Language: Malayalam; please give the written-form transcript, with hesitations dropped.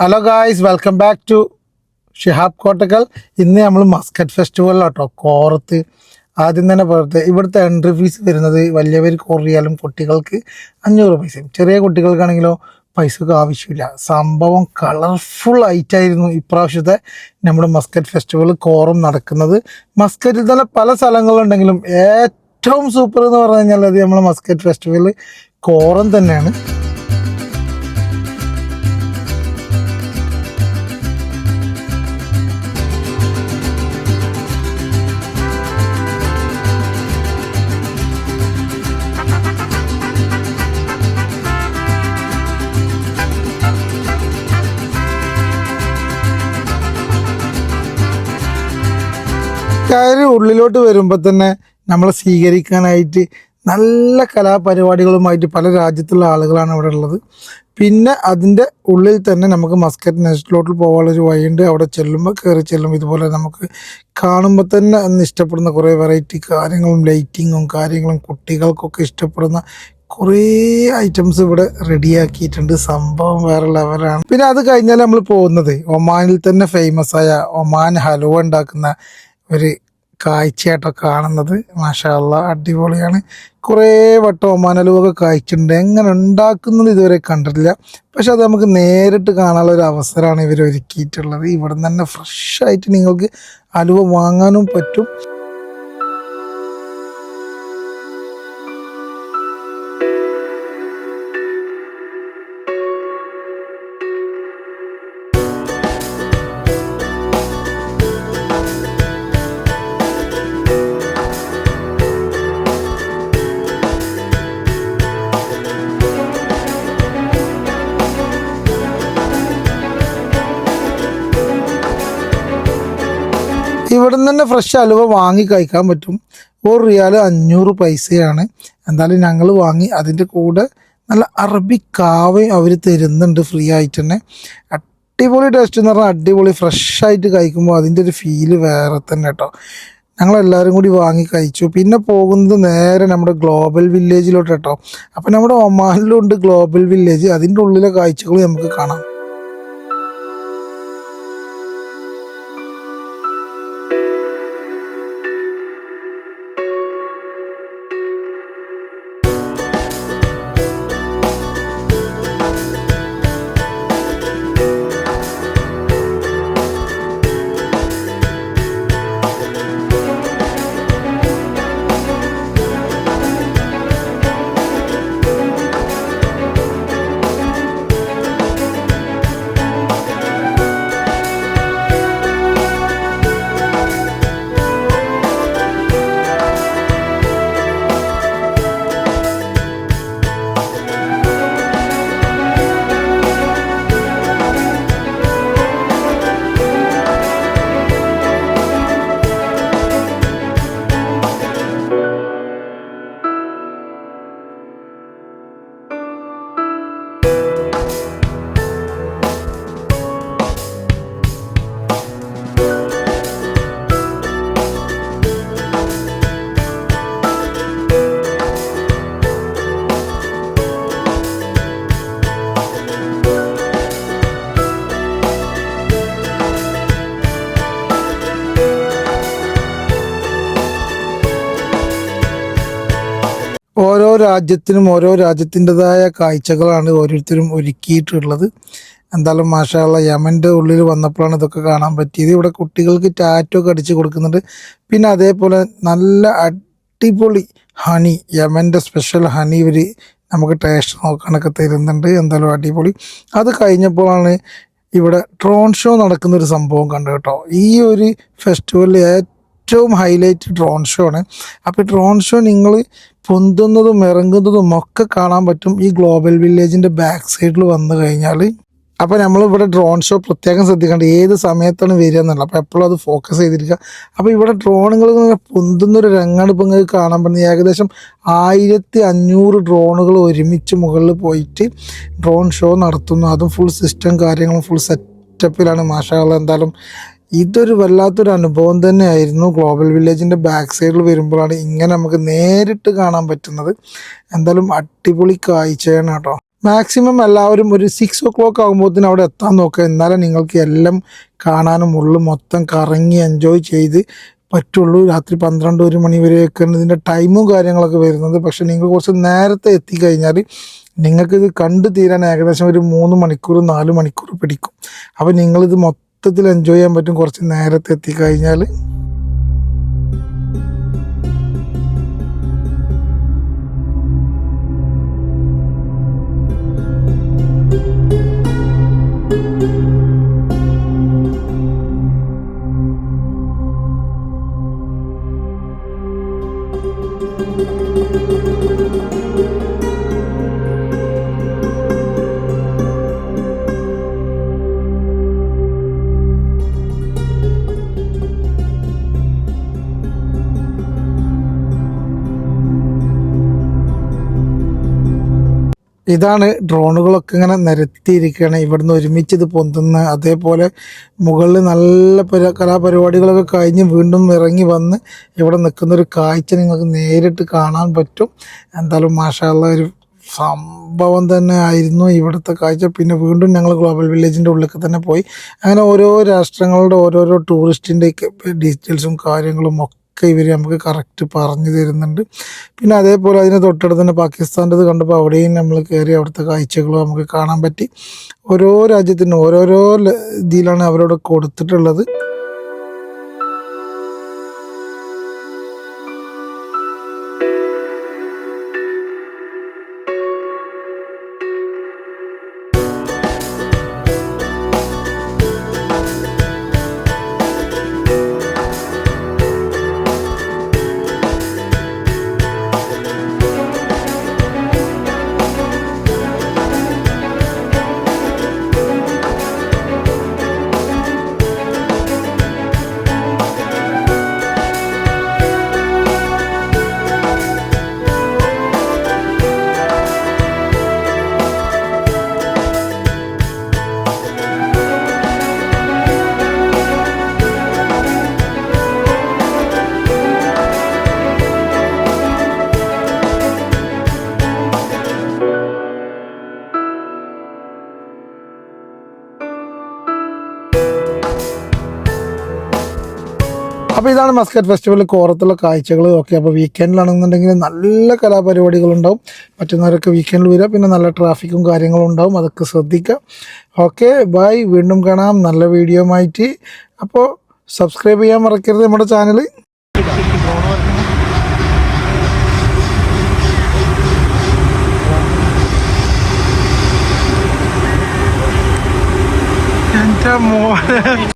Hello guys, welcome back to Shihab Kottakkal. ഇന്ന് നമ്മൾ മസ്കറ്റ് ഫെസ്റ്റിവലിലാട്ടോ കോറത്ത്. ആദ്യം തന്നെ പറയട്ടെ, ഇവിടുത്തെ എൻട്രി ഫീസ് വരുന്നത് വലിയവർക്ക് ഓറിയാലും കുട്ടികൾക്ക് 500 പൈസയും, ചെറിയ കുട്ടികൾക്കാണെങ്കിലോ പൈസക്ക് ആവശ്യമില്ല. സംഭവം കളർഫുൾ ആയിട്ടായിരുന്നു ഇപ്രാവശ്യത്തെ നമ്മുടെ മസ്കറ്റ് ഫെസ്റ്റിവൽ കോറം നടക്കുന്നത്. മസ്കറ്റിൽ തന്നെ പല സ്ഥലങ്ങളുണ്ടെങ്കിലും ഏറ്റവും സൂപ്പർ എന്ന് പറഞ്ഞു കഴിഞ്ഞാൽ അത് നമ്മുടെ മസ്കറ്റ് ഫെസ്റ്റിവൽ കോറം തന്നെയാണ്. കയറി ഉള്ളിലോട്ട് വരുമ്പോൾ തന്നെ നമ്മളെ സ്വീകരിക്കാനായിട്ട് നല്ല കലാപരിപാടികളുമായിട്ട് പല രാജ്യത്തുള്ള ആളുകളാണ് ഇവിടെ ഉള്ളത്. പിന്നെ അതിൻ്റെ ഉള്ളിൽ തന്നെ നമുക്ക് മസ്കറ്റ് നെസ്റ്റിലോട്ട് പോകാനുള്ളൊരു വഴിയുണ്ട്. അവിടെ ചെല്ലുമ്പോൾ കയറി ചെല്ലും ഇതുപോലെ നമുക്ക് കാണുമ്പോൾ തന്നെ അന്ന് ഇഷ്ടപ്പെടുന്ന കുറേ വെറൈറ്റി കാര്യങ്ങളും ലൈറ്റിങ്ങും കാര്യങ്ങളും കുട്ടികൾക്കൊക്കെ ഇഷ്ടപ്പെടുന്ന കുറേ ഐറ്റംസ് ഇവിടെ റെഡിയാക്കിയിട്ടുണ്ട്. സംഭവം വേറെ ലെവലാണ്. പിന്നെ അത് കഴിഞ്ഞാൽ നമ്മൾ പോകുന്നത് ഒമാനിൽ തന്നെ ഫേമസ് ആയ ഒമാൻ ഹലുവ ഉണ്ടാക്കുന്ന ഒരു കാഴ്ചയായിട്ടോ കാണുന്നത്. മാഷാ അല്ലാഹ്, അടിപൊളിയാണ്. കുറേ വട്ടം ഒമാൻ ഹലുവ ഒക്കെ കഴിച്ചിട്ടുണ്ട്. എങ്ങനെ ഉണ്ടാക്കുന്നത് ഇതുവരെ കണ്ടിട്ടില്ല. പക്ഷെ അത് നമുക്ക് നേരിട്ട് കാണാനുള്ള ഒരു അവസരമാണ് ഇവർ ഒരുക്കിയിട്ടുള്ളത്. ഇവിടെ നിന്ന് തന്നെ ഫ്രഷ് ആയിട്ട് നിങ്ങൾക്ക് ഹലുവ വാങ്ങാനും പറ്റും. ഇവിടെ നിന്ന് തന്നെ ഫ്രഷ് ഹലുവ വാങ്ങി കഴിക്കാൻ പറ്റും. 1 റിയാൽ 500 പൈസയാണ്. എന്തായാലും ഞങ്ങൾ വാങ്ങി. അതിൻ്റെ കൂടെ നല്ല അറബി കാവയും അവർ തരുന്നുണ്ട് ഫ്രീ ആയിട്ട് തന്നെ. അടിപൊളി ടേസ്റ്റ് എന്ന് പറഞ്ഞാൽ അടിപൊളി. ഫ്രഷായിട്ട് കഴിക്കുമ്പോൾ അതിൻ്റെ ഒരു ഫീല് വേറെ തന്നെ കേട്ടോ. ഞങ്ങളെല്ലാവരും കൂടി വാങ്ങി കഴിച്ചു. പിന്നെ പോകുന്നത് നേരെ നമ്മുടെ ഗ്ലോബൽ വില്ലേജിലോട്ട് കേട്ടോ. അപ്പം നമ്മുടെ ഒമാനിലും ഉണ്ട് ഗ്ലോബൽ വില്ലേജ്. അതിൻ്റെ ഉള്ളിലെ കാഴ്ചകൾ നമുക്ക് കാണാം. ഓരോ രാജ്യത്തിനും ഓരോ രാജ്യത്തിൻ്റെതായ കാഴ്ചകളാണ് ഓരോരുത്തരും ഒരുക്കിയിട്ടുള്ളത്. എന്തായാലും മാഷാ അല്ലാഹ്, യമൻ്റെ ഉള്ളിൽ വന്നപ്പോഴാണ് ഇതൊക്കെ കാണാൻ പറ്റിയത്. ഇവിടെ കുട്ടികൾക്ക് ടാറ്റോ ഒക്കെ അടിച്ച് കൊടുക്കുന്നുണ്ട്. പിന്നെ അതേപോലെ നല്ല അടിപൊളി ഹണി, യമൻ്റെ സ്പെഷ്യൽ ഹണി ഇവർ നമുക്ക് ടേസ്റ്റ് നോക്കാനൊക്കെ തരുന്നുണ്ട്. എന്തായാലും അടിപൊളി. അത് കഴിഞ്ഞപ്പോഴാണ് ഇവിടെ ഡ്രോൺ ഷോ നടക്കുന്നൊരു സംഭവം കണ്ടു കേട്ടോ. ഈ ഒരു ഫെസ്റ്റിവലിൽ ഏറ്റവും ഹൈലൈറ്റ് ഡ്രോൺ ഷോ ആണ്. അപ്പോൾ ഡ്രോൺ ഷോ നിങ്ങൾ പൊന്തുന്നതും ഇറങ്ങുന്നതും ഒക്കെ കാണാൻ പറ്റും ഈ ഗ്ലോബൽ വില്ലേജിൻ്റെ ബാക്ക് സൈഡിൽ വന്നു കഴിഞ്ഞാൽ. അപ്പോൾ നമ്മളിവിടെ ഡ്രോൺ ഷോ പ്രത്യേകം ശ്രദ്ധിക്കേണ്ട ഏത് സമയത്താണ് വരിക എന്നുള്ളത്. അപ്പോൾ എപ്പോഴും അത് ഫോക്കസ് ചെയ്തിരിക്കുക. അപ്പോൾ ഇവിടെ ഡ്രോണുകൾ പൊന്തുന്നൊരു രംഗാണ് ഇപ്പോൾ നിങ്ങൾക്ക് കാണാൻ പറ്റുന്നത്. ഏകദേശം 1500 ഡ്രോണുകൾ ഒരുമിച്ച് മുകളിൽ പോയിട്ട് ഡ്രോൺ ഷോ നടത്തുന്നു. അതും ഫുൾ സിസ്റ്റം കാര്യങ്ങളും ഫുൾ സെറ്റപ്പിലാണ്. മാഷാ അല്ലാഹ്, എന്തായാലും ഇതൊരു വല്ലാത്തൊരു അനുഭവം തന്നെയായിരുന്നു. ഗ്ലോബൽ വില്ലേജിൻ്റെ ബാക്ക് സൈഡിൽ വരുമ്പോഴാണ് ഇങ്ങനെ നമുക്ക് നേരിട്ട് കാണാൻ പറ്റുന്നത്. എന്തായാലും അടിപൊളി കാഴ്ചയാണ് കേട്ടോ. മാക്സിമം എല്ലാവരും ഒരു 6 o'clock ആകുമ്പോഴത്തേനും അവിടെ എത്താൻ നോക്കുക. എന്നാലേ നിങ്ങൾക്ക് എല്ലാം കാണാനും ഉള്ളു മൊത്തം കറങ്ങി എൻജോയ് ചെയ്ത് പറ്റുള്ളൂ. രാത്രി 12-1 മണി വരെയൊക്കെയാണ് ഇതിൻ്റെ ടൈമും കാര്യങ്ങളൊക്കെ വരുന്നത്. പക്ഷെ നിങ്ങൾ കുറച്ച് നേരത്തെ എത്തിക്കഴിഞ്ഞാൽ നിങ്ങൾക്കിത് കണ്ടു തീരാൻ ഏകദേശം ഒരു 3 മണിക്കൂർ 4 മണിക്കൂർ പിടിക്കും. അപ്പോൾ നിങ്ങളിത് മൊത്തത്തിൽ എൻജോയ് ചെയ്യാൻ പറ്റും കുറച്ച് നേരത്തെ എത്തിക്കഴിഞ്ഞാൽ. ഇതാണ് ഡ്രോണുകളൊക്കെ ഇങ്ങനെ നിരത്തിയിരിക്കുകയാണ്. ഇവിടുന്ന് ഒരുമിച്ച് ഇത് പൊന്തുന്ന, അതേപോലെ മുകളിൽ നല്ല കലാപരിപാടികളൊക്കെ കഴിഞ്ഞ് വീണ്ടും ഇറങ്ങി വന്ന് ഇവിടെ നിൽക്കുന്നൊരു കാഴ്ച നിങ്ങൾക്ക് നേരിട്ട് കാണാൻ പറ്റും. എന്തായാലും മാഷാ അല്ലാഹ് ഒരു സംഭവം തന്നെ ആയിരുന്നു ഇവിടുത്തെ കാഴ്ച. പിന്നെ വീണ്ടും ഞങ്ങൾ ഗ്ലോബൽ വില്ലേജിൻ്റെ ഉള്ളിലേക്ക് തന്നെ പോയി. അങ്ങനെ ഓരോ രാഷ്ട്രങ്ങളുടെ ഓരോരോ ടൂറിസ്റ്റിൻ്റെ ഡീറ്റെയിൽസും കാര്യങ്ങളും ഒക്കെ ഇവർ നമുക്ക് കറക്റ്റ് പറഞ്ഞു തരുന്നുണ്ട്. പിന്നെ അതേപോലെ അതിന് തൊട്ടടുത്ത് തന്നെ പാകിസ്ഥാൻ്റെത് കണ്ടപ്പോൾ അവിടെയും നമ്മൾ കയറി അവിടുത്തെ കാഴ്ചകളും നമുക്ക് കാണാൻ പറ്റി. ഓരോ രാജ്യത്തിനും ഓരോരോ ഇതിലാണ് അവരോട് കൊടുത്തിട്ടുള്ളത്. അപ്പോൾ ഇതാണ് മസ്കറ്റ് ഫെസ്റ്റിവൽ കോറത്തുള്ള കാഴ്ചകൾ. ഓക്കെ, അപ്പോൾ വീക്കെൻഡിലാണെന്നുണ്ടെങ്കിൽ നല്ല കലാപരിപാടികളുണ്ടാവും. പറ്റുന്നവരൊക്കെ വീക്കെൻഡിൽ വരിക. പിന്നെ നല്ല ട്രാഫിക്കും കാര്യങ്ങളും ഉണ്ടാവും, അതൊക്കെ ശ്രദ്ധിക്കുക. Okay, bye. വീണ്ടും കാണാം നല്ല വീഡിയോ ആയിട്ട്. അപ്പോൾ സബ്സ്ക്രൈബ് ചെയ്യാൻ മറക്കരുത് നമ്മുടെ ചാനൽ. എൻ്റെ മോനെ